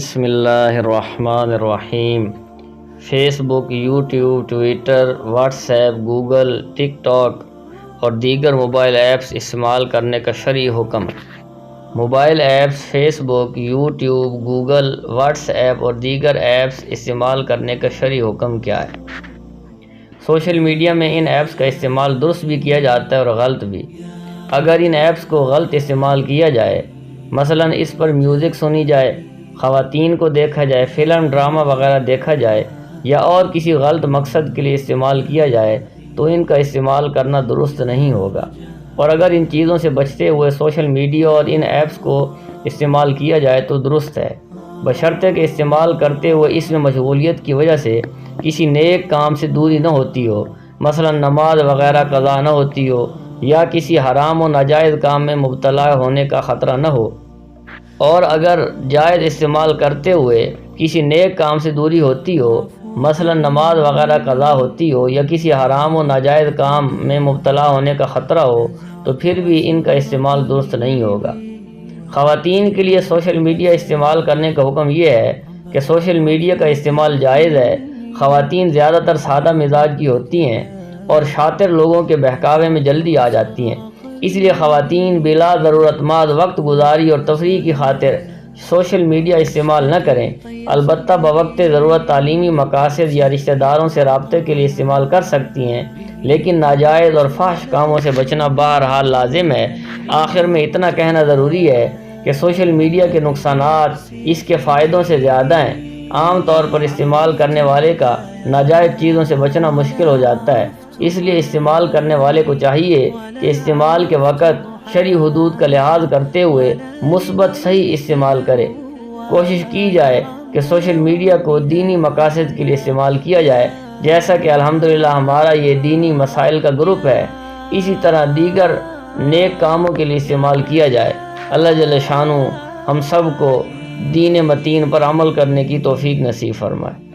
بسم اللہ الرحمن الرحیم۔ Facebook, YouTube, Twitter, WhatsApp, Google, TikTok اور دیگر موبائل ایپس استعمال کرنے کا شرعی حکم۔ Mobile apps Facebook, YouTube, Google, WhatsApp اور دیگر ایپس استعمال کرنے کا شرعی حکم کیا ہے؟ سوشل میڈیا میں ان ایپس کا استعمال درست بھی کیا جاتا ہے اور غلط بھی۔ اگر ان ایپس کو غلط استعمال کیا جائے، مثلاً اس پر میوزک سنی جائے، خواتین کو دیکھا جائے، فلم، ڈرامہ وغیرہ دیکھا جائے یا اور کسی غلط مقصد کے لیے استعمال کیا جائے تو ان کا استعمال کرنا درست نہیں ہوگا۔ اور اگر ان چیزوں سے بچتے ہوئے سوشل میڈیا اور ان ایپس کو استعمال کیا جائے تو درست ہے، بشرطے کہ استعمال کرتے ہوئے اس میں مشغولیت کی وجہ سے کسی نیک کام سے دوری نہ ہوتی ہو، مثلاً نماز وغیرہ قضا نہ ہوتی ہو یا کسی حرام و ناجائز کام میں مبتلا ہونے کا خطرہ نہ ہو۔ اور اگر جائز استعمال کرتے ہوئے کسی نیک کام سے دوری ہوتی ہو، مثلاً نماز وغیرہ قضا ہوتی ہو یا کسی حرام و ناجائز کام میں مبتلا ہونے کا خطرہ ہو تو پھر بھی ان کا استعمال درست نہیں ہوگا۔ خواتین کے لیے سوشل میڈیا استعمال کرنے کا حکم یہ ہے کہ سوشل میڈیا کا استعمال جائز ہے۔ خواتین زیادہ تر سادہ مزاج کی ہوتی ہیں اور شاطر لوگوں کے بہکاوے میں جلدی آ جاتی ہیں، اس لیے خواتین بلا ضرورت محض وقت گزاری اور تفریح کی خاطر سوشل میڈیا استعمال نہ کریں، البتہ بوقت ضرورت تعلیمی مقاصد یا رشتہ داروں سے رابطے کے لیے استعمال کر سکتی ہیں، لیکن ناجائز اور فحش کاموں سے بچنا بہرحال لازم ہے۔ آخر میں اتنا کہنا ضروری ہے کہ سوشل میڈیا کے نقصانات اس کے فائدوں سے زیادہ ہیں۔ عام طور پر استعمال کرنے والے کا ناجائز چیزوں سے بچنا مشکل ہو جاتا ہے، اس لیے استعمال کرنے والے کو چاہیے کہ استعمال کے وقت شرعی حدود کا لحاظ کرتے ہوئے مثبت صحیح استعمال کرے۔ کوشش کی جائے کہ سوشل میڈیا کو دینی مقاصد کے لیے استعمال کیا جائے، جیسا کہ الحمدللہ ہمارا یہ دینی مسائل کا گروپ ہے، اسی طرح دیگر نیک کاموں کے لیے استعمال کیا جائے۔ اللہ جل شانہ ہم سب کو دین متین پر عمل کرنے کی توفیق نصیب فرمائے۔